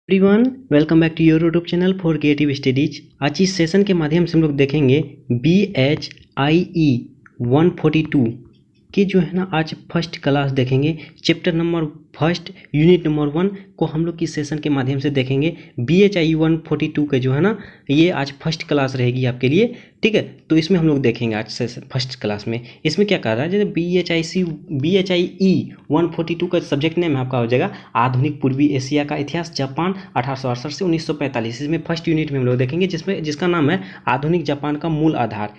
Everyone, welcome back to your YouTube channel for creative studies. आज इस session के माध्यम से हम लोग देखेंगे BHIE 142 की जो है ना आज फर्स्ट क्लास देखेंगे। Chapter number first unit number 1 को हम लोग इस सेशन के माध्यम से देखेंगे। BHIE 142 के जो है ना ये आज फर्स्ट क्लास रहेगी आपके लिए, ठीक है। तो इसमें हम लोग देखेंगे आज से फर्स्ट क्लास में इसमें क्या कर रहा है। जैसे BHIE 142 का सब्जेक्ट नेम आपका हो जाएगा आधुनिक पूर्वी एशिया का इतिहास, जापान 1868 से 1945। इसमें फर्स्ट यूनिट में हम लोग देखेंगे जिसका नाम है आधुनिक जापान का मूल आधार।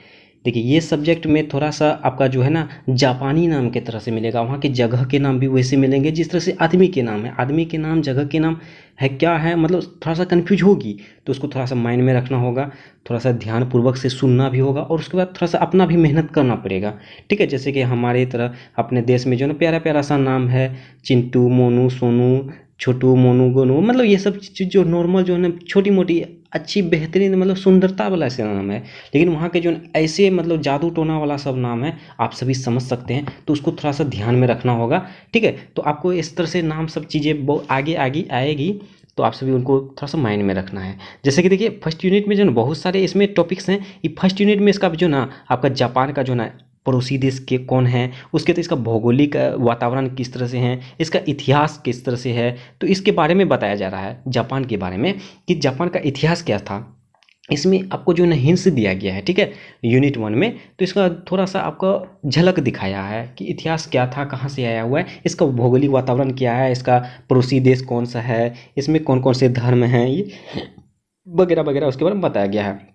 देखिए ये सब्जेक्ट में थोड़ा सा आपका जो है ना जापानी नाम के तरह से मिलेगा, वहाँ के जगह के नाम भी वैसे मिलेंगे जिस तरह से आदमी के नाम है, आदमी के नाम जगह के नाम है, क्या है मतलब थोड़ा सा कन्फ्यूज होगी तो उसको थोड़ा सा माइंड में रखना होगा, थोड़ा सा ध्यानपूर्वक से सुनना भी होगा और उसके बाद थोड़ा सा अपना भी मेहनत करना पड़ेगा, ठीक है। जैसे कि हमारे तरह अपने देश में जो ना प्यारा प्यारा सा नाम है, चिंटू, मोनू, सोनू, छोटू, मोनू, गोनू, मतलब ये सब चीज़ जो नॉर्मल जो है ना छोटी मोटी अच्छी बेहतरीन मतलब सुंदरता वाला ऐसे नाम है। लेकिन वहाँ के जो ऐसे मतलब जादू टोना वाला सब नाम है आप सभी समझ सकते हैं, तो उसको थोड़ा सा ध्यान में रखना होगा, ठीक है। तो आपको इस तरह से नाम सब चीज़ें आगे आगे आएगी तो आप सभी उनको थोड़ा सा माइंड में रखना है। जैसे कि देखिए फर्स्ट यूनिट में जो ना बहुत सारे इसमें टॉपिक्स हैं। ये फर्स्ट यूनिट में इसका जो ना आपका जापान का जो ना पड़ोसी देश के कौन है, उसके तो इसका भौगोलिक वातावरण किस तरह से है, इसका इतिहास किस तरह से है, तो इसके बारे में बताया जा रहा है जापान के बारे में कि जापान का इतिहास क्या था। इसमें आपको जो है हिंट्स दिया गया है, ठीक है, यूनिट 1 में। तो इसका थोड़ा सा आपका झलक दिखाया है कि इतिहास क्या था, कहाँ से आया हुआ है, इसका भौगोलिक वातावरण क्या है, इसका पड़ोसी देश कौन सा है, इसमें कौन कौन से धर्म हैं, ये वगैरह वगैरह उसके बारे में बताया गया है।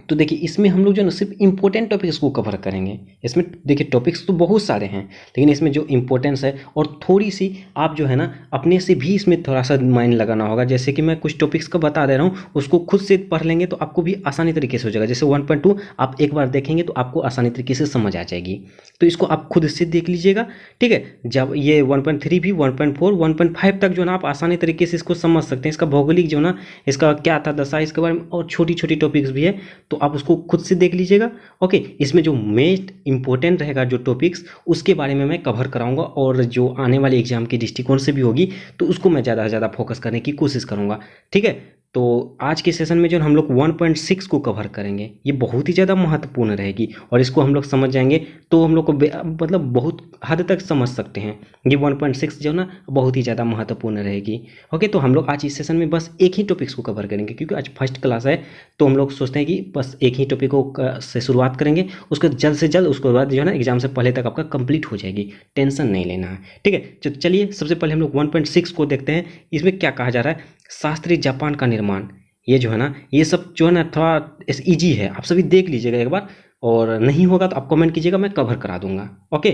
तो देखिए इसमें हम लोग जो है ना सिर्फ इम्पोर्टेंट टॉपिक्स को कवर करेंगे। इसमें देखिए टॉपिक्स तो बहुत सारे हैं लेकिन इसमें जो इम्पोर्टेंस है और थोड़ी सी आप जो है ना अपने से भी इसमें थोड़ा सा माइंड लगाना होगा। जैसे कि मैं कुछ टॉपिक्स का बता दे रहा हूँ, उसको खुद से पढ़ लेंगे तो आपको भी आसानी तरीके से हो जाएगा। जैसे 1.2 आप एक बार देखेंगे तो आपको आसानी तरीके से समझ आ जाएगी, तो इसको आप खुद से देख लीजिएगा, ठीक है। जब ये 1.3 भी 1.4 1.5 तक जो है ना आप आसानी तरीके से इसको समझ सकते हैं। इसका भौगोलिक जो ना इसका क्या था दशा, इसके बारे में और छोटी छोटी टॉपिक्स भी है, तो आप उसको खुद से देख लीजिएगा, ओके। इसमें जो मोस्ट इंपॉर्टेंट रहेगा जो टॉपिक्स उसके बारे में मैं कवर कराऊंगा और जो आने वाले एग्जाम के दृष्टिकोण से भी होगी तो उसको मैं ज़्यादा से ज़्यादा फोकस करने की कोशिश करूंगा, ठीक है। तो आज के सेशन में जो हम लोग 1.6 को कवर करेंगे, ये बहुत ही ज़्यादा महत्वपूर्ण रहेगी और इसको हम लोग समझ जाएंगे तो हम लोग को मतलब बहुत हद तक समझ सकते हैं। ये 1.6 जो ना बहुत ही ज़्यादा महत्वपूर्ण रहेगी, ओके। तो हम लोग आज इस सेशन में बस एक ही टॉपिक्स को कवर करेंगे क्योंकि आज फर्स्ट क्लास है, तो हम लोग सोचते हैं कि बस एक ही टॉपिक को से शुरुआत करेंगे, उसको जल्द से जल्द उसके बाद जो है ना एग्जाम से पहले तक आपका कंप्लीट हो जाएगी, टेंशन नहीं लेना है, ठीक है। तो चलिए सबसे पहले हम लोग 1.6 को देखते हैं। इसमें क्या कहा जा रहा है, शास्त्रीय जापान का निर्माण। ये जो है ना ये सब जो है ना थोड़ा ईजी है, आप सभी देख लीजिएगा एक बार, और नहीं होगा तो आप कमेंट कीजिएगा, मैं कवर करा दूंगा, ओके।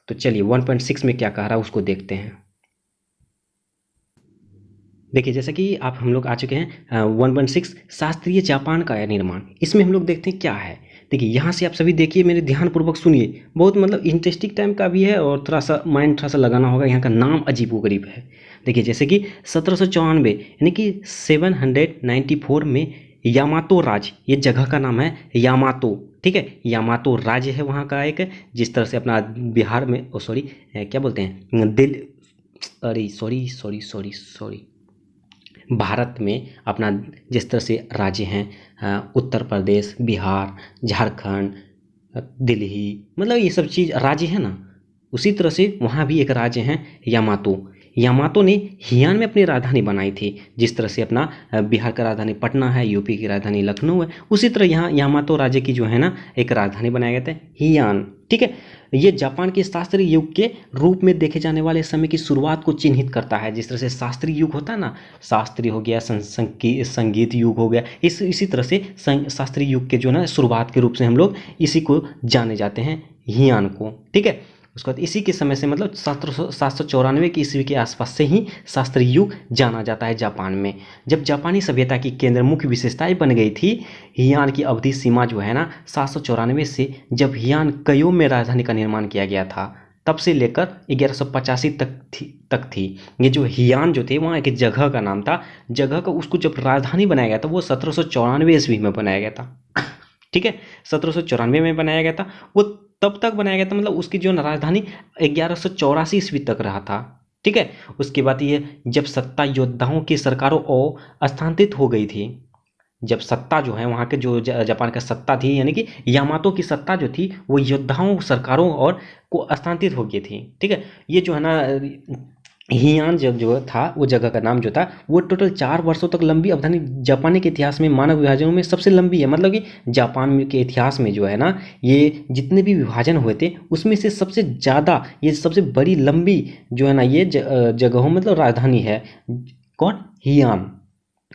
तो चलिए 1.6 में क्या कह रहा है उसको देखते हैं। देखिए जैसा कि आप हम लोग आ चुके हैं 1.6 शास्त्रीय जापान का निर्माण। इसमें हम लोग देखते हैं क्या है। देखिए यहाँ से आप सभी देखिए, मेरे ध्यानपूर्वक सुनिए, बहुत मतलब इंटरेस्टिंग टाइम का भी है और थोड़ा सा माइंड थोड़ा सा लगाना होगा। यहाँ का नाम अजीबोगरीब है। देखिए जैसे कि 1794 यानी कि 794 में यामातो राज्य, ये जगह का नाम है यामातो, ठीक है। यामातो राज्य है वहाँ का एक, जिस तरह से अपना बिहार में सॉरी क्या बोलते हैं दिल, अरे sorry sorry sorry sorry Bharat में अपना जिस तरह से राज्य हैं उत्तर प्रदेश, बिहार, झारखंड, दिल्ली, मतलब ये सब चीज़ राज्य है ना, उसी तरह से वहाँ भी एक राज्य हैं यामातो। यामातो ने हियान में अपनी राजधानी बनाई थी। जिस तरह से अपना बिहार का राजधानी पटना है, यूपी की राजधानी लखनऊ है, उसी तरह यहाँ यामातो राज्य की जो है ना एक राजधानी बनाया गया था हियान, ठीक है। ये जापान के शास्त्रीय युग के रूप में देखे जाने वाले समय की शुरुआत को चिन्हित करता है। जिस तरह से शास्त्रीय युग होता है ना, शास्त्रीय हो गया, संगीत युग हो गया, इसी तरह से शास्त्रीय युग के जो ना शुरुआत के रूप से हम लोग इसी को जाने जाते हैं, हियान को, ठीक है। उसके बाद इसी के समय से मतलब 794 की ईस्वी के आसपास से ही शास्त्रीय युग जाना जाता है जापान में। जब जापानी सभ्यता की केंद्र मुख्य विशेषताएं बन गई थी, हियान की अवधि सीमा जो है ना 794 से जब हियान कयो में राजधानी का निर्माण किया गया था तब से लेकर 1185 तक थी। ये जो हियान जो थे वहाँ एक जगह का नाम था, जगह का उसको जब राजधानी बनाया गया था वो 1794 ईस्वी में बनाया गया था, ठीक है। 1794 में बनाया गया था, वो तब तक बनाया गया था, मतलब उसकी जो राजधानी 1184 ईस्वी तक रहा था, ठीक है। उसके बाद ये जब सत्ता योद्धाओं की सरकारों और स्थानांतरित हो गई थी, जब सत्ता जो है वहाँ के जो जापान का सत्ता थी, यानी कि यामातो की सत्ता जो थी वो योद्धाओं सरकारों और को स्थानांतरित हो गई थी। ठीक है। ये जो है ना हियान जो था वो जगह का नाम जो था वो टोटल 4 वर्षों तक लंबी अवधानी जापानी के इतिहास में मानव विभाजनों में सबसे लंबी है। मतलब कि जापान के इतिहास में जो है ना ये जितने भी विभाजन हुए थे उसमें से सबसे ज़्यादा, ये सबसे बड़ी लंबी जो है ना ये जगहों मतलब राजधानी है। कौन? हियान।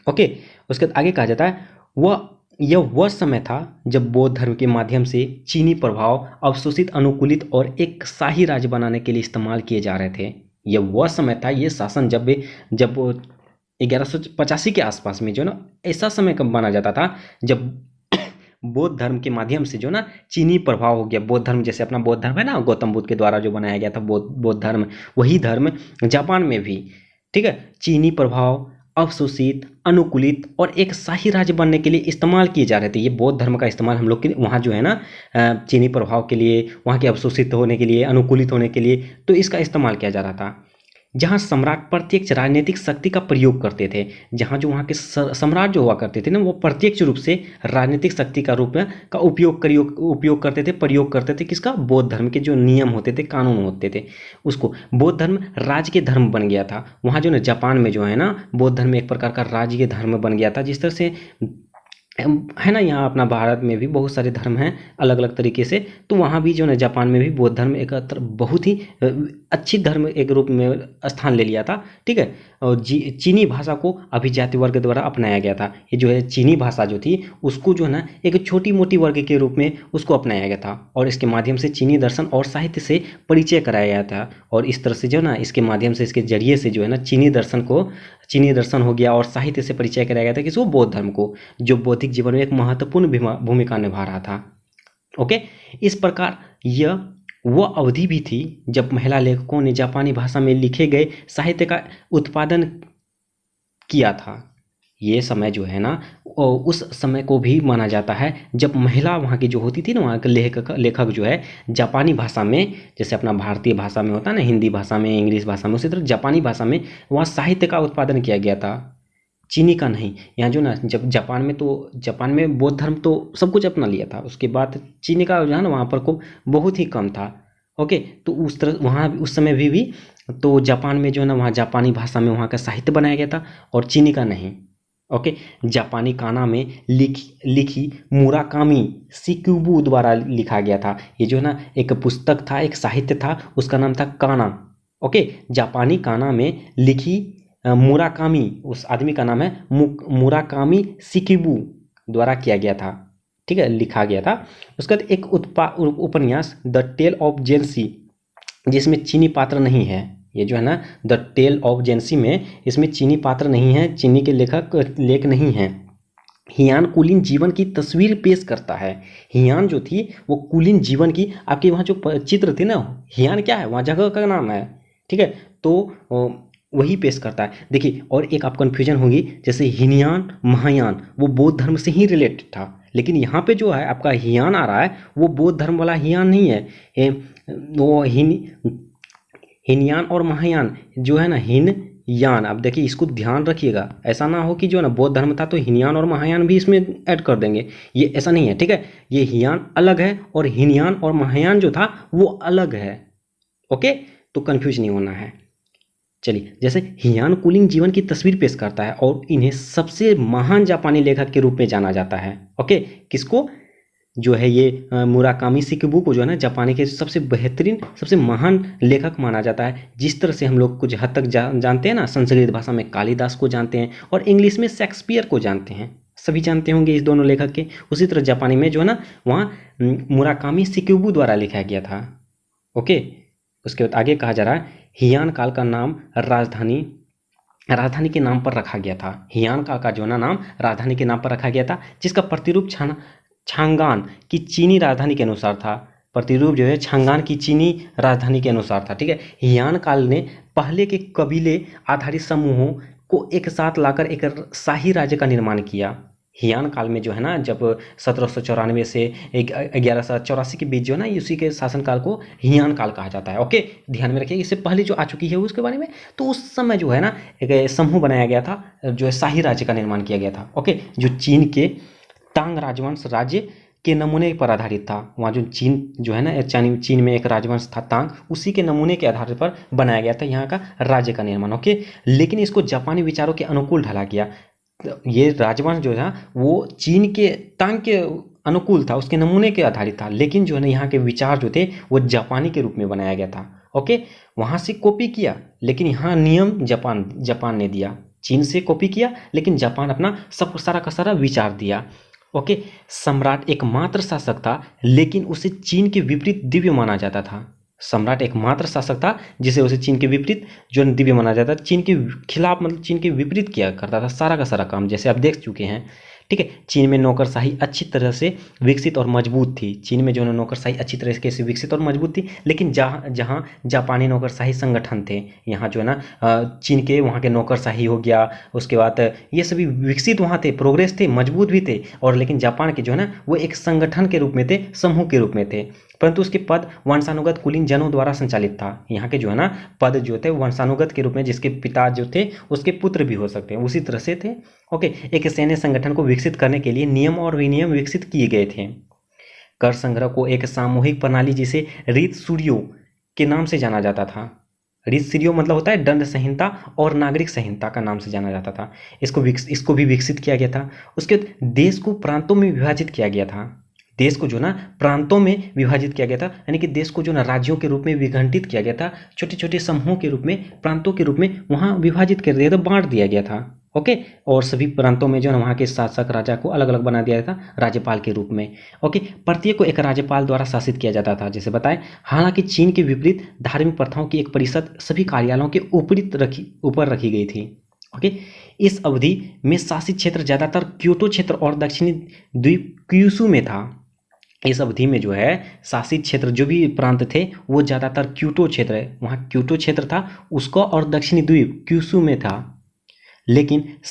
ओके। उसके बाद आगे कहा जाता है वह समय था जब बौद्ध धर्म के माध्यम से चीनी प्रभाव अवशोषित, अनुकूलित और एक शाही राज्य बनाने के लिए इस्तेमाल किए जा रहे थे। यह वह समय था, ये शासन जब 1185 के आसपास में जो ना ऐसा समय कब माना जाता था जब बौद्ध धर्म के माध्यम से जो ना चीनी प्रभाव हो गया। बौद्ध धर्म जैसे अपना बौद्ध धर्म है ना, गौतम बुद्ध के द्वारा जो बनाया गया था बौद्ध धर्म, वही धर्म जापान में भी, ठीक है, चीनी प्रभाव अवशोषित, अनुकूलित और एक शाही राज्य बनने के लिए इस्तेमाल किए जा रहे थे। ये बौद्ध धर्म का इस्तेमाल हम लोग के वहाँ जो है ना चीनी प्रभाव के लिए, वहाँ के अवशोषित होने के लिए, अनुकूलित होने के लिए, तो इसका इस्तेमाल किया जा रहा था। जहाँ सम्राट प्रत्यक्ष राजनीतिक शक्ति का प्रयोग करते थे, जहाँ जो वहाँ के सम्राट जो हुआ करते थे ना वो प्रत्यक्ष रूप से राजनीतिक शक्ति का रूप में का उपयोग करते थे, प्रयोग करते थे। किसका? बौद्ध धर्म के जो नियम होते थे, कानून होते थे, उसको बौद्ध धर्म राज्य के धर्म बन गया था। वहाँ जो ना जापान में जो है ना बौद्ध धर्म एक प्रकार का राज्य के धर्म बन गया था। जिस तरह से है ना यहाँ अपना भारत में भी बहुत सारे धर्म हैं अलग अलग तरीके से, तो वहाँ भी जो है जापान में भी बौद्ध धर्म एक बहुत ही अच्छी धर्म एक रूप में स्थान ले लिया था। ठीक है। और चीनी भाषा को अभिजाति वर्ग द्वारा अपनाया गया था। ये जो है चीनी भाषा जो थी उसको जो है ना एक छोटी मोटी वर्ग के रूप में उसको अपनाया गया था और इसके माध्यम से चीनी दर्शन और साहित्य से परिचय कराया गया था। और इस तरह से जो है ना इसके माध्यम से, इसके जरिए से जो है ना चीनी दर्शन हो गया और साहित्य से परिचय कराया गया था किसको? बौद्ध धर्म को, जो बौद्धिक जीवन में एक महत्वपूर्ण भूमिका निभा रहा था। ओके। इस प्रकार यह वह अवधि भी थी जब महिला लेखकों ने जापानी भाषा में लिखे गए साहित्य का उत्पादन किया था। ये समय जो है ना उस समय को भी माना जाता है जब महिला वहाँ की जो होती थी ना, वहाँ के लेखक जो है जापानी भाषा में, जैसे अपना भारतीय भाषा में होता है ना, हिंदी भाषा में, इंग्लिश भाषा में, उसी तरह जापानी भाषा में वहाँ साहित्य का उत्पादन किया गया था, चीनी का नहीं। यहाँ जो ना जब जापान में बौद्ध धर्म तो सब कुछ अपना लिया था, उसके बाद चीनी का जो है ना वहाँ पर को बहुत ही कम था। ओके। तो उस तरह वहाँ उस समय भी तो जापान में जो है ना वहाँ जापानी भाषा में वहाँ का साहित्य बनाया गया था और चीनी का नहीं। ओके। जापानी काना में लिखी मुराकामी शिकिबु द्वारा लिखा गया था। ये जो है ना एक पुस्तक था, एक साहित्य था, उसका नाम था काना। ओके। जापानी काना में लिखी मुराकामी, उस आदमी का नाम है मुराकामी शिकिबु द्वारा किया गया था। ठीक है, लिखा गया था। उसके बाद एक उपन्यास द टेल ऑफ जेंसी, जिसमें चीनी पात्र नहीं है। ये जो है ना द टेल ऑफ जेंसी में इसमें चीनी पात्र नहीं है, चीनी के लेख नहीं हैं। हियान कुलीन जीवन की तस्वीर पेश करता है। हियान जो थी वो कुलीन जीवन की, आपके वहाँ जो चित्र थे ना, हियान क्या है? वहाँ जगह का नाम है। ठीक है। तो वही पेश करता है। देखिए, और एक आप कन्फ्यूजन होगी, जैसे हिनयान महायान वो बौद्ध धर्म से ही रिलेटेड था, लेकिन यहाँ पे जो है आपका हियान आ रहा है वो बौद्ध धर्म वाला हियान नहीं है। वो हिनयान और महायान जो है ना, हिन यान, अब देखिए इसको ध्यान रखिएगा, ऐसा ना हो कि जो ना बौद्ध धर्म था तो हिनयान और महायान भी इसमें ऐड कर देंगे, ये ऐसा नहीं है। ठीक है। ये हियान अलग है और हिनयान और महायान जो था वो अलग है। ओके। तो कन्फ्यूज नहीं होना है। चलिए, जैसे हियान कुलीन जीवन की तस्वीर पेश करता है और इन्हें सबसे महान जापानी लेखक के रूप में जाना जाता है। ओके। किसको? जो है ये मुराकामी शिकिबु को जो है ना जापानी के सबसे बेहतरीन, सबसे महान लेखक माना जाता है। जिस तरह से हम लोग कुछ हद तक जानते हैं ना, संस्कृत भाषा में कालिदास को जानते हैं और इंग्लिश में शेक्सपियर को जानते हैं, सभी जानते होंगे इस दोनों लेखक के, उसी तरह जापानी में जो है ना वहाँ मुराकामी शिकिबु द्वारा लिखा गया था। ओके। उसके बाद आगे कहा जा रहा है हियान काल का नाम राजधानी के नाम पर रखा गया था। हियान काल का जो ना नाम राजधानी के नाम पर रखा गया था, जिसका प्रतिरूप छांगान की चीनी राजधानी के अनुसार था। प्रतिरूप जो है छांगान की चीनी राजधानी के अनुसार था। ठीक है। हियान काल ने पहले के कबीले आधारित समूहों को एक साथ लाकर एक शाही राज्य का निर्माण किया। हियान काल में जो है ना, जब 1794 से 1184 के बीच जो है ना, उसी के शासनकाल को हियान काल कहा जाता है। ओके, ध्यान में रखिए। इससे पहले जो आ चुकी है उसके बारे में, तो उस समय जो है ना एक समूह बनाया गया था, जो है शाही राज्य का निर्माण किया गया था। ओके, जो चीन के तांग राजवंश राज्य के नमूने पर आधारित था। वहाँ जो चीन जो है ना, चीन में एक राजवंश था तांग, उसी के नमूने के आधार पर बनाया गया था यहाँ का राज्य का निर्माण। ओके, लेकिन इसको जापानी विचारों के अनुकूल ढला गया। ये राजवंश जो था वो चीन के तांग के अनुकूल था, उसके नमूने के आधारित था, लेकिन जो है ना यहाँ के विचार जो थे वो जापानी के रूप में बनाया गया था। ओके, वहाँ से कॉपी किया, लेकिन यहाँ नियम जापान ने दिया। चीन से कॉपी किया, लेकिन जापान अपना सब सारा का सारा विचार दिया। ओके, सम्राट एकमात्र शासक था, लेकिन उसे चीन के विपरीत दिव्य माना जाता था। सम्राट एकमात्र शासक था जिसे उसे चीन के विपरीत जो दिव्य माना जाता था, चीन के खिलाफ, मतलब चीन के विपरीत किया करता था सारा का सारा काम, जैसे आप देख चुके हैं। ठीक है, चीन में नौकरशाही अच्छी तरह से विकसित और मजबूत थी। चीन में जो है नौकरशाही अच्छी तरह से विकसित और मजबूत थी, लेकिन जहाँ जापानी नौकरशाही संगठन थे, यहाँ जो है ना चीन के वहाँ के नौकरशाही हो गया, उसके बाद ये सभी विकसित वहाँ थे, प्रोग्रेस थे, मजबूत भी थे, और लेकिन जापान के जो है ना वो एक संगठन के रूप में थे, समूह के रूप में थे, परंतु उसके पद वंशानुगत कुलीन जनों द्वारा संचालित था। यहाँ के जो है ना पद जो थे वंशानुगत के रूप में, जिसके पिता जो थे उसके पुत्र भी हो सकते हैं, उसी तरह से थे। ओके, एक सैन्य संगठन को विकसित करने के लिए नियम और विनियम विकसित किए गए थे। कर संग्रह को एक सामूहिक प्रणाली जिसे रीत सूर्यो के नाम से जाना जाता था। रीत सूर्यो मतलब होता है दंड संहिता और नागरिक संहिता का नाम से जाना जाता था। इसको भी विकसित किया गया था। उसके बाद देश को प्रांतों में विभाजित किया गया था। देश को जो ना प्रांतों में विभाजित किया गया था, यानी कि देश को जो ना राज्यों के रूप में विघटित किया गया था, छोटे छोटे समूहों के रूप में, प्रांतों के रूप में वहाँ विभाजित कर दिया था, बांट दिया गया था। ओके, और सभी प्रांतों में जो है वहाँ के शासक राजा को अलग अलग बना दिया था राज्यपाल के रूप में। ओके, प्रत्येक को एक राज्यपाल द्वारा शासित किया जाता था, जैसे बताएं। हालांकि चीन के विपरीत धार्मिक प्रथाओं की एक परिषद सभी कार्यालयों के ऊपर रखी गई थी। ओके, इस अवधि में शासित क्षेत्र ज्यादातर क्योटो क्षेत्र और दक्षिणी द्वीप क्यूशू में था। इस अवधि में जो है शासित क्षेत्र जो भी प्रांत थे वो ज़्यादातर क्योटो क्षेत्र है, वहाँ क्योटो क्षेत्र था उसको, और दक्षिणी द्वीप क्यूशू में था। लेकिन एक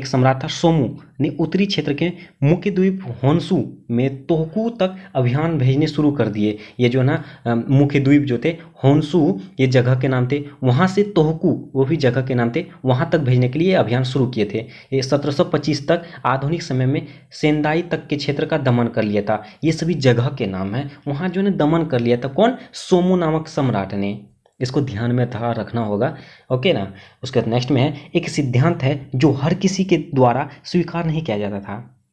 सम्राट था सोमू ने उत्तरी क्षेत्र के मुख्य द्वीप होन्शू में तोहकू तक अभियान भेजने शुरू कर दिए। ये जो ना मुख्य द्वीप जो थे होन्शू, ये जगह के नाम थे, वहाँ से तोहकू वो भी जगह के नाम थे, वहाँ तक भेजने के लिए अभियान शुरू किए थे। ये 1725 तक आधुनिक समय में सेंदाई तक के क्षेत्र का दमन कर लिया था। ये सभी जगह के नाम हैं, वहाँ जो है दमन कर लिया था कौन? सोमू नामक सम्राट ने। इसको ध्यान में था रखना होगा। ओके ना। उसके बाद नेक्स्ट में है, एक सिद्धांत है जो हर किसी के द्वारा स्वीकार नहीं किया जाता था।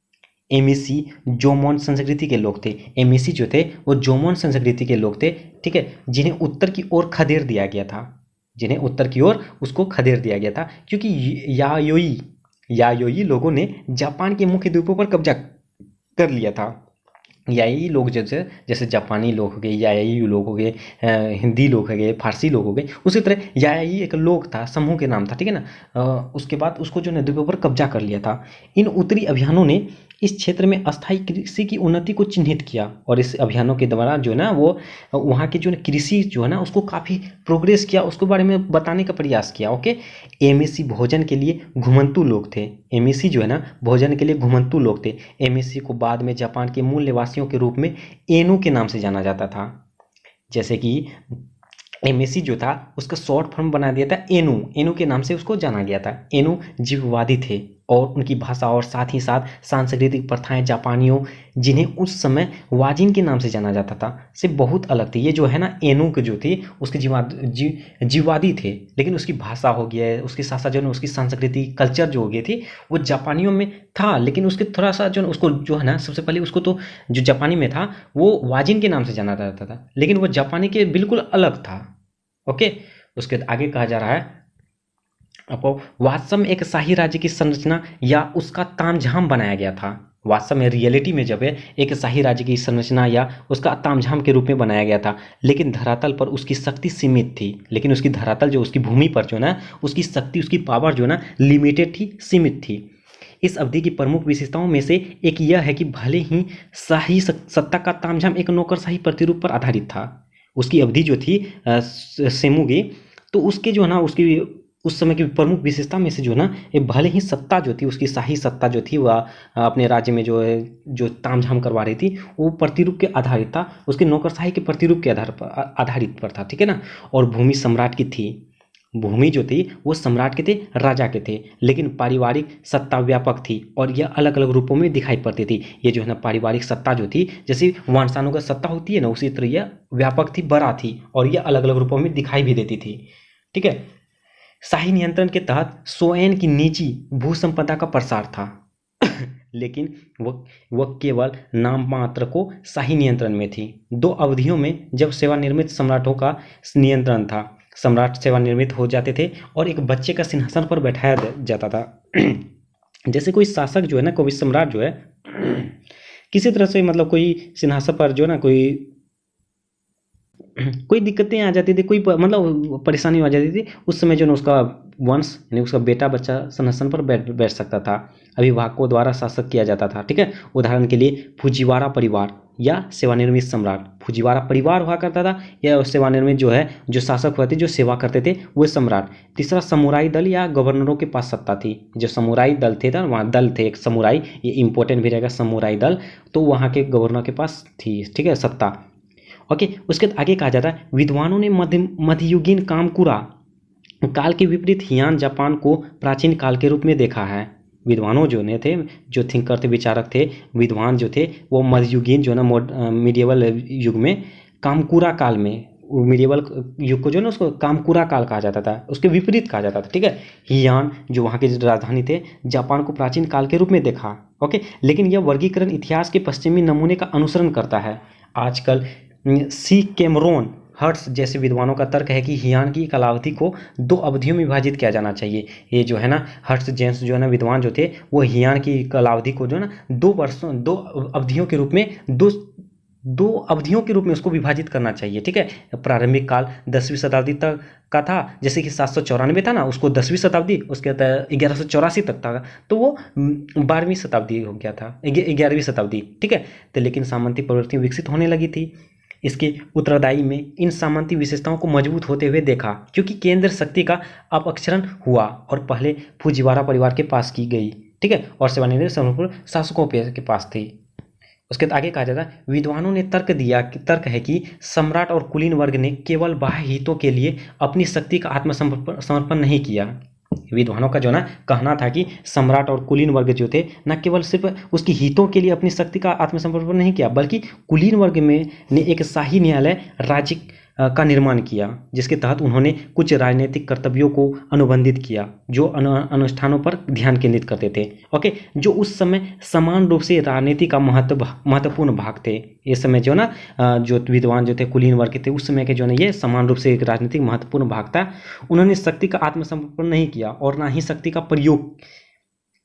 एमिसी जोमोन संस्कृति के लोग थे। एमिसी जो थे वो जोमोन संस्कृति के लोग थे, ठीक है, जिन्हें उत्तर की ओर खदेड़ दिया गया था, जिन्हें उत्तर की ओर उसको खदेड़ दिया गया था, क्योंकि यायोई लोगों ने जापान के मुख्य द्वीपों पर कब्जा कर लिया था। याई लोग जैसे जापानी लोग हो गए, याई लोग हो गए, हिंदी लोग हो गए, फारसी लोग हो गए, उसी तरह याई एक लोग था, समूह के नाम था, ठीक है ना। उसके बाद उसको जो नदी के ऊपर कब्जा कर लिया था। इन उत्तरी अभियानों ने इस क्षेत्र में अस्थायी कृषि की उन्नति को चिन्हित किया, और इस अभियानों के द्वारा जो है ना वो वहाँ की जो कृषि जो है ना उसको काफ़ी प्रोग्रेस किया, उसके बारे में बताने का प्रयास किया। ओके, एमिसी भोजन के लिए घुमंतू लोग थे। एमिसी जो है ना भोजन के लिए घुमंतू लोग थे। एमिसी को बाद में जापान के मूल निवासियों के रूप में एनु के नाम से जाना जाता था। जैसे कि एमिसी जो था उसका शॉर्ट फॉर्म बना दिया था एनु, एनु के नाम से उसको जाना गया था। एनु जीववादी थे, और उनकी भाषा और साथ ही साथ सांस्कृतिक प्रथाएं जापानियों, जिन्हें उस समय वाजिन के नाम से जाना जाता था, से बहुत अलग थी। ये जो है ना एनु के जो थी उसके जीववादी थे, लेकिन उसकी भाषा हो गया, उसके साथ साथ जो है उसकी संस्कृति कल्चर जो हो गई थी वो जापानियों में था, लेकिन उसके थोड़ा सा जो उसको जो है ना सबसे पहले उसको तो जो जापानी में था वो वाजिन के नाम से जाना जाता था, लेकिन वो जापानी के बिल्कुल अलग था। ओके, उसके आगे कहा जा रहा है आपको, वास्तव में एक शाही राज्य की संरचना या उसका तामझाम बनाया गया था। वास्तव में रियलिटी में जब है एक शाही राज्य की संरचना या उसका तामझाम के रूप में बनाया गया था, लेकिन धरातल पर उसकी शक्ति सीमित थी। लेकिन उसकी धरातल जो उसकी भूमि पर जो ना उसकी शक्ति, उसकी पावर जो ना लिमिटेड थी, सीमित थी। इस अवधि की प्रमुख विशेषताओं में से एक यह है कि भले ही शाही सत्ता का तामझाम एक नौकरशाही प्रतिरूप पर आधारित था, उसकी अवधि जो थी सेमुगे, तो उसके जो है ना उसकी उस समय की प्रमुख विशेषता में से जो ना, ये भले ही सत्ता जो थी, उसकी शाही सत्ता जो थी वह अपने राज्य में जो है जो तामझाम करवा रही थी, वो प्रतिरूप के आधारित था, उसके नौकरशाही के प्रतिरूप के आधार पर आधारित पर था, ठीक है ना। और भूमि सम्राट की थी, भूमि जो थी वो सम्राट के थे, राजा के थे, लेकिन पारिवारिक सत्ता व्यापक थी और यह अलग अलग रूपों में दिखाई पड़ती थी। ये जो है ना पारिवारिक सत्ता जो थी, जैसे वानसानुगत सत्ता होती है ना, उसी तरह यह व्यापक थी, बड़ा थी और यह अलग अलग रूपों में दिखाई भी देती थी, ठीक है। शाही नियंत्रण के तहत स्वयं की निजी भू संपदा का प्रसार था लेकिन वह केवल नाम मात्र को शाही नियंत्रण में थी। दो अवधियों में जब सेवानिवृत्त सम्राटों का नियंत्रण था, सम्राट सेवानिवृत्त हो जाते थे और एक बच्चे का सिंहासन पर बैठाया जाता था जैसे कोई शासक जो है ना, कोई सम्राट जो है किसी तरह से मतलब कोई सिंहासन पर जो है ना कोई दिक्कतें आ जाती थी, कोई मतलब परेशानी आ जाती थी, उस समय जो ना उसका वंश यानी उसका बेटा बच्चा सिंहासन पर बैठ सकता था, अभिभावकों द्वारा शासक किया जाता था, ठीक है। उदाहरण के लिए फुजिवारा परिवार या सेवानिवृत्त सम्राट, फुजिवारा परिवार हुआ करता था या सेवानिवृत्त जो है जो शासक हुए थे, जो सेवा करते थे, वो सम्राट। तीसरा समुराई दल या गवर्नरों के पास सत्ता थी, जो समुराई दल थे ना, वहाँ दल थे एक समुराई, ये इंपॉर्टेंट भी रहेगा, समुराई दल, तो वहाँ के गवर्नर के पास थी, ठीक है, सत्ता। ओके, उसके आगे कहा जाता है विद्वानों ने मध्ययुगीन कामकुरा काल के विपरीत हियान जापान को प्राचीन काल के रूप में देखा है। विद्वानों जो ने थे, जो थिंकर थे, विचारक थे, विद्वान जो थे, वो मध्ययुगीन जो ना मीडिएवल युग में कामकुरा काल में, मीडिएवल युग को जो ना उसको कामकुरा काल कहा जाता था, उसके विपरीत कहा जाता था, ठीक है। हियान जो वहाँ के राजधानी थे, जापान को प्राचीन काल के रूप में देखा। ओके, लेकिन यह वर्गीकरण इतिहास के पश्चिमी नमूने का अनुसरण करता है। आजकल सी कैमरोन हर्ट्स जैसे विद्वानों का तर्क है कि हियान की कालावधि को दो अवधियों में विभाजित किया जाना चाहिए। ये जो है ना हर्ट्स जेम्स जो है ना विद्वान जो थे, वो हियान की कालावधि को जो है ना दो अवधियों के रूप में दो अवधियों के रूप में उसको विभाजित करना चाहिए, ठीक है। प्रारंभिक काल 10वीं शताब्दी तक का था, जैसे कि 794 था ना, उसको 10वीं शताब्दी, उसके 1184 तक था, तो वो 12वीं शताब्दी हो गया था, 11वीं शताब्दी, ठीक है। तो लेकिन सामंती प्रवृत्ति विकसित होने लगी थी। इसके उत्तरदायी में इन सामंती विशेषताओं को मजबूत होते हुए देखा, क्योंकि केंद्र शक्ति का अपक्षरण हुआ और पहले फुजिवारा परिवार के पास की गई, ठीक है, और सेवानिवृत्त शासकों के पास थी। उसके आगे कहा जाता है विद्वानों ने तर्क है कि सम्राट और कुलीन वर्ग ने केवल बाह्य हितों के लिए अपनी शक्ति का आत्मसमर्पण नहीं किया। विद्वानों का जो ना कहना था कि सम्राट और कुलीन वर्ग जो थे, न केवल सिर्फ उसकी हितों के लिए अपनी शक्ति का आत्मसमर्पण नहीं किया, बल्कि कुलीन वर्ग में ने एक शाही न्यायालय राज्य का निर्माण किया, जिसके तहत उन्होंने कुछ राजनीतिक कर्तव्यों को अनुबंधित किया जो अनुष्ठानों पर ध्यान केंद्रित करते थे। ओके, जो उस समय समान रूप से राजनीति का महत्वपूर्ण भाग थे। ये समय जो ना जो विद्वान जो थे कुलीन वर्ग के थे, उस समय के जो ना ये समान रूप से एक राजनीतिक महत्वपूर्ण भाग था। उन्होंने शक्ति का आत्मसमर्पण नहीं किया और ना ही शक्ति का प्रयोग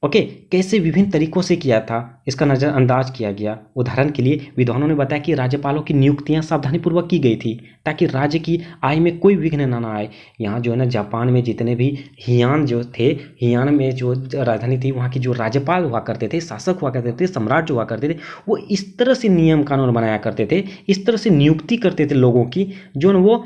ओके कैसे विभिन्न तरीकों से किया था, इसका नज़रअंदाज किया गया। उदाहरण के लिए विद्वानों ने बताया कि राज्यपालों की नियुक्तियां सावधानीपूर्वक की गई थी ताकि राज्य की आय में कोई विघ्न न आए। यहाँ जो है ना जापान में जितने भी हियान जो थे, हियान में जो राजधानी थी, वहाँ की जो राज्यपाल हुआ करते थे, शासक हुआ करते थे, सम्राट जो हुआ करते थे, वो इस तरह से नियम कानून बनाया करते थे, इस तरह से नियुक्ति करते थे लोगों की, जो न वो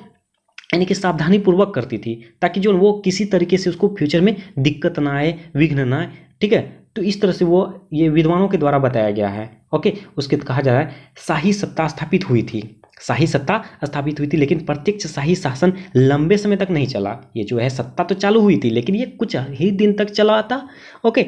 यानी कि सावधानी पूर्वक करती थी, ताकि जो वो किसी तरीके से उसको फ्यूचर में दिक्कत ना आए, विघ्न ना आए, ठीक है। तो इस तरह से वो ये विद्वानों के द्वारा बताया गया है। ओके, उसके कहा जा रहा है शाही सत्ता स्थापित हुई थी, शाही सत्ता स्थापित हुई थी, लेकिन प्रत्यक्ष शाही शासन लंबे समय तक नहीं चला। ये जो है सत्ता तो चालू हुई थी, लेकिन ये कुछ ही दिन तक चला था। ओके,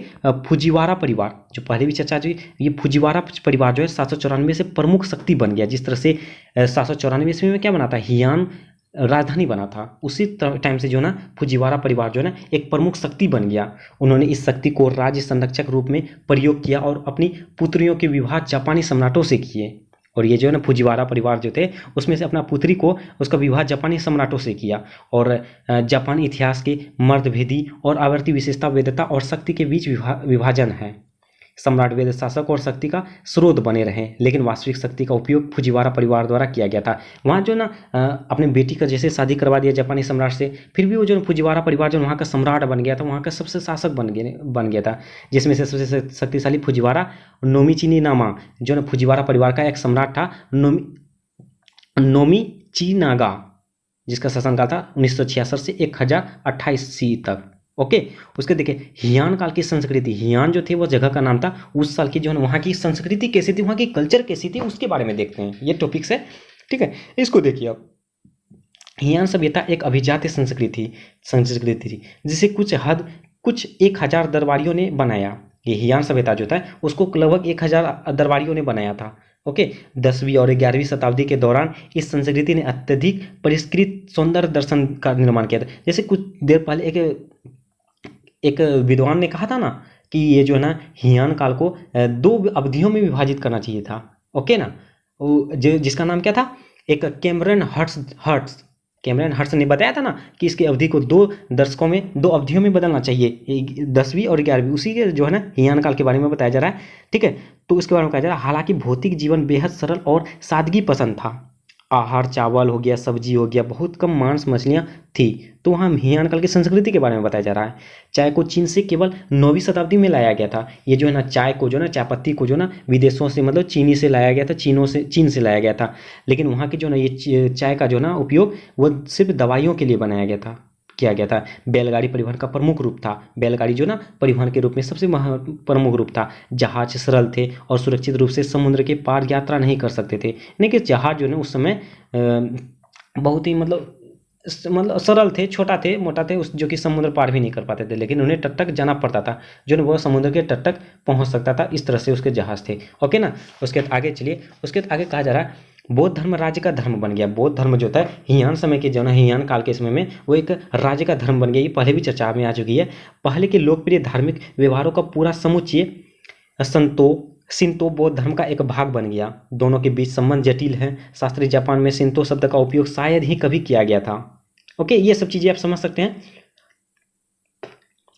फुजिवारा परिवार जो पहले भी चर्चा हुई, ये फुजिवारा परिवार जो है 794 से प्रमुख शक्ति बन गया। जिस तरह से 794 ईस्वी में क्या बना था, हियान राजधानी बना था, उसी टाइम से जो ना फुजिवारा परिवार जो है ना एक प्रमुख शक्ति बन गया। उन्होंने इस शक्ति को राज्य संरक्षक रूप में प्रयोग किया और अपनी पुत्रियों के विवाह जापानी सम्राटों से किए। और ये जो है ना फुजिवारा परिवार जो थे, उसमें से अपना पुत्री को उसका विवाह जापानी सम्राटों से किया। और जापानी इतिहास के मर्दभेदी और आवर्ती विशेषता वेदता और शक्ति के बीच विभाजन है। सम्राट वेद शासक और शक्ति का स्रोत बने रहे, लेकिन वास्तविक शक्ति का उपयोग फुजिवारा परिवार द्वारा किया गया था। वहाँ जो ना अपने बेटी का जैसे शादी करवा दिया जापानी सम्राट से, फिर भी वो जो फुजिवारा परिवार जो वहाँ का सम्राट बन गया था, वहाँ का सबसे शासक बन गया था, जिसमें से सबसे शक्तिशाली फुजिवारा नोमिचिनी नामा जो ना फुजिवारा परिवार का एक सम्राट था, नोमिचिनागा। जिसका शासनकाल था 1966 से 1028 सी तक। ओके, उसके देखिए हियान काल की संस्कृति, हियान जो थे वो जगह का नाम था, उस साल की जो है वहाँ की संस्कृति कैसी थी, वहाँ की कल्चर कैसी थी, उसके बारे में देखते हैं। ये टॉपिक्स है, ठीक है। इसको देखिए आप, हियान सभ्यता एक अभिजात संस्कृति थी जिसे कुछ 1000 दरबारियों ने बनाया। ये हियान सभ्यता जो था उसको लगभग 1000 दरबारियों ने बनाया था। ओके, 10वीं और 11वीं शताब्दी के दौरान इस संस्कृति ने अत्यधिक परिष्कृत सौंदर्य दर्शन का निर्माण किया था। जैसे कुछ देर पहले एक विद्वान ने कहा था ना कि ये जो है ना हियान काल को 2 अवधियों में विभाजित करना चाहिए था। ओके ना, जिसका नाम क्या था, एक कैमरन हर्ट्स ने बताया था ना कि इसकी अवधि को 2 दशकों में 2 अवधियों में बदलना चाहिए, 10वीं और 11वीं। उसी के जो है ना हियान काल के बारे में बताया जा रहा है, ठीक है। तो उसके बारे में कहा जा रहा है, हालांकि भौतिक जीवन बेहद सरल और सादगी पसंद था। आहार चावल हो गया, सब्जी हो गया, बहुत कम मांस मछलियाँ थी। तो वहाँ हियान काल की संस्कृति के बारे में बताया जा रहा है। चाय को चीन से केवल 9वीं शताब्दी में लाया गया था। ये जो है ना चाय को जो ना, चाय पत्ती को जो ना विदेशों से मतलब चीनी से लाया गया था, चीन से लाया गया था। लेकिन वहाँ की जो ना ये चाय का जो ना उपयोग वो सिर्फ दवाइयों के लिए बनाया गया था। बैलगाड़ी परिवहन का प्रमुख रूप था। बैलगाड़ी जो ना परिवहन के रूप में सबसे प्रमुख रूप था। जहाज सरल थे और सुरक्षित रूप से समुद्र के पार यात्रा नहीं कर सकते थे। यानी कि जहाज जो है उस समय बहुत ही मतलब सरल थे, छोटा थे, मोटा थे, उस जो कि समुद्र पार भी नहीं कर पाते थे, लेकिन उन्हें तट तक जाना पड़ता था, जो वो समुद्र के तट तक पहुंच सकता था। इस तरह से उसके जहाज थे। ओके ना, उसके आगे चलिए। उसके आगे कहा जा रहा है बौद्ध धर्म राज्य का धर्म बन गया। बौद्ध धर्म जो था हियान समय के जो है हियान काल के समय में वो एक राज्य का धर्म बन गया। ये पहले भी चर्चा में आ चुकी है। पहले के लोकप्रिय धार्मिक व्यवहारों का पूरा समुच्चय शिंतो बौद्ध धर्म का एक भाग बन गया। दोनों के बीच संबंध जटिल है। शास्त्रीय जापान में शिंतो शब्द का उपयोग शायद ही कभी किया गया था। ओके, ये सब चीजें आप समझ सकते हैं।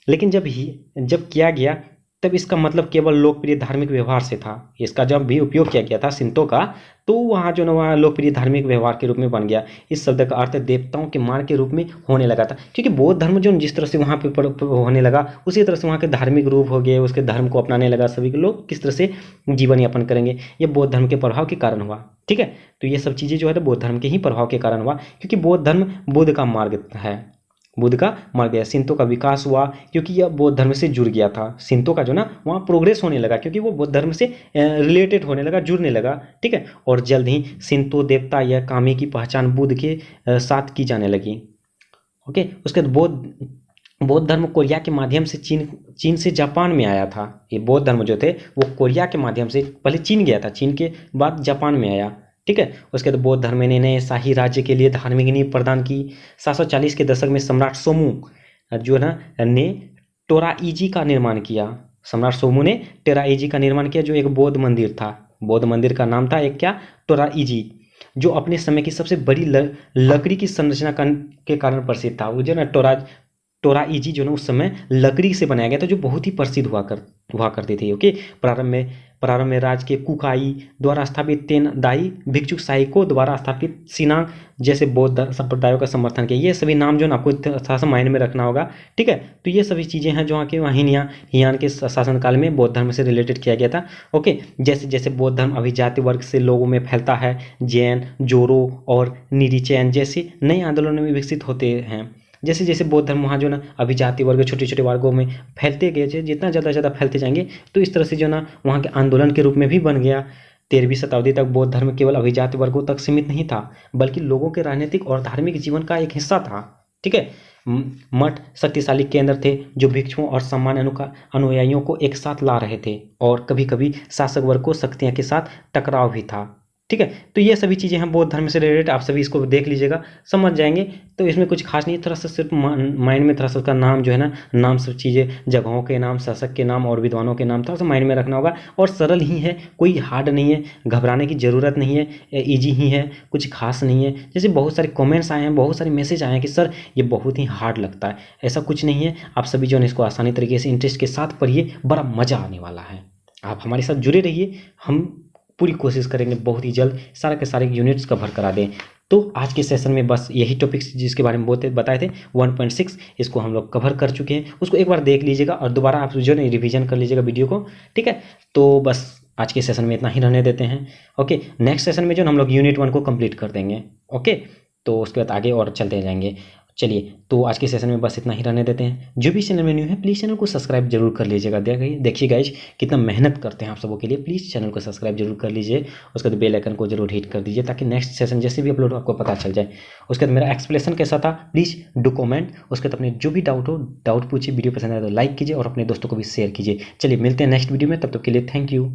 लेकिन जब किया गया तब इसका मतलब केवल लोकप्रिय धार्मिक व्यवहार से था। इसका जब भी उपयोग किया गया था शिंतो का, तो वहाँ जो ना वहाँ लोकप्रिय धार्मिक व्यवहार के रूप में बन गया। इस शब्द का अर्थ देवताओं के मार्ग के रूप में होने लगा था, क्योंकि बौद्ध धर्म जो जिस तरह से वहाँ पे होने लगा, उसी तरह से वहाँ के धार्मिक रूप हो गए, उसके धर्म को अपनाने लगा। सभी लोग किस तरह से जीवन यापन करेंगे, ये बौद्ध धर्म के प्रभाव के कारण हुआ। ठीक है, तो ये सब चीज़ें जो है बौद्ध धर्म के ही प्रभाव के कारण हुआ, क्योंकि बौद्ध धर्म बुद्ध का मार्ग है, बुद्ध का मार्ग है। शिंतो का विकास हुआ क्योंकि यह बौद्ध धर्म से जुड़ गया था। शिंतो का जो ना वहाँ प्रोग्रेस होने लगा क्योंकि वो बौद्ध धर्म से रिलेटेड होने लगा, जुड़ने लगा। ठीक है, और जल्द ही शिंतो देवता या कामी की पहचान बुद्ध के साथ की जाने लगी। ओके, उसके बाद बौद्ध धर्म कोरिया के माध्यम से चीन से जापान में आया था। ये बौद्ध धर्म जो थे वो कोरिया के माध्यम से पहले चीन गया था, चीन के बाद जापान में आया। ठीक है, उसके बाद बौद्ध धर्म ने नए शाही राज्य के लिए धार्मिक नींव प्रदान की। 740 के दशक में सम्राट सोमू जो है ना ने टोराइजी का निर्माण किया। सम्राट सोमू ने टोराइजी का निर्माण किया, जो एक बौद्ध मंदिर था। बौद्ध मंदिर का नाम था एक क्या, टोराइजी, जो अपने समय की सबसे बड़ी लकड़ी की संरचना के कारण प्रसिद्ध था। वो जो ना टोराइजी जो ना उस समय लकड़ी से बनाया गया था, जो बहुत ही प्रसिद्ध हुआ करती थी। ओके, प्रारंभ में राज के कुकाई द्वारा स्थापित तेनदाई भिक्षु साइको द्वारा स्थापित सिनांग जैसे बौद्ध संप्रदायों का समर्थन किया। ये सभी नाम जो है आपको थोड़ा सा माइंड में रखना होगा। ठीक है, तो ये सभी चीज़ें हैं जो कि हियान के शासनकाल में बौद्ध धर्म से रिलेटेड किया गया था। ओके, जैसे जैसे बौद्ध धर्म अभिजाति वर्ग से लोगों में फैलता है, जैन, जोरो और निरीचैन जैसे नए आंदोलन में विकसित होते हैं। जैसे जैसे बौद्ध धर्म वहाँ जो ना अभिजाति वर्ग, छोटे छोटे वर्गों में फैलते गए, जितना ज़्यादा फैलते जाएंगे तो इस तरह से जो ना वहाँ के आंदोलन के रूप में भी बन गया। 13वीं शताब्दी तक बौद्ध धर्म केवल अभिजाति वर्गों तक सीमित नहीं था, बल्कि लोगों के राजनीतिक और धार्मिक जीवन का एक हिस्सा था। ठीक है, मठ शक्तिशाली केंद्र थे जो भिक्षुओं और सामान्य अनुयायियों को एक साथ ला रहे थे, और कभी कभी शासक वर्ग को शक्तियों के साथ टकराव भी था। ठीक है, तो ये सभी चीज़ें हैं बौद्ध धर्म से रिलेटेड, आप सभी इसको देख लीजिएगा, समझ जाएंगे। तो इसमें कुछ खास नहीं, थोड़ा सा सिर्फ माइंड में थोड़ा सा उसका नाम जो है ना, नाम सब चीज़ें, जगहों के नाम, शासक के नाम और विद्वानों के नाम थोड़ा सा माइंड में रखना होगा। और सरल ही है, कोई हार्ड नहीं है, घबराने की ज़रूरत नहीं है, ईजी ही है, कुछ खास नहीं है। जैसे बहुत सारे कमेंट्स आए हैं, बहुत सारे मैसेज आए हैं कि सर ये बहुत ही हार्ड लगता है, ऐसा कुछ नहीं है। आप सभी जो है इसको आसानी तरीके से इंटरेस्ट के साथ पढ़िए, बड़ा मज़ा आने वाला है। आप हमारे साथ जुड़े रहिए, हम पूरी कोशिश करेंगे बहुत ही जल्द सारे के सारे यूनिट्स कवर करा दें। तो आज के सेशन में बस यही टॉपिक्स जिसके बारे में बताए थे 1.6, इसको हम लोग कवर कर चुके हैं। उसको एक बार देख लीजिएगा और दोबारा आप जो है रिवीजन कर लीजिएगा वीडियो को। ठीक है, तो बस आज के सेशन में इतना ही रहने देते हैं। ओके, नेक्स्ट सेशन में जो हम लोग यूनिट 1 को कंप्लीट कर देंगे। ओके, तो उसके बाद आगे और चलते जाएंगे। चलिए, तो आज के सेशन में बस इतना ही रहने देते हैं। जो भी चैनल में न्यू है प्लीज़ चैनल को सब्सक्राइब जरूर कर लीजिएगा। देखिए गाइज कितना मेहनत करते हैं आप सबों के लिए। प्लीज़ चैनल को सब्सक्राइब जरूर कर लीजिए। उसके बाद बेल आइकन को जरूर हिट कर दीजिए ताकि नेक्स्ट सेशन जैसे भी अपलोड हो आपको पता चल जाए। उसके बाद मेरा एक्सप्लेनेशन कैसा था प्लीज़ डू कमेंट। उसके बाद अपने जो भी डाउट हो डाउट पूछिए। वीडियो पसंद आए तो लाइक कीजिए और अपने दोस्तों को भी शेयर कीजिए। चलिए मिलते हैं नेक्स्ट वीडियो में, तब तक के लिए थैंक यू।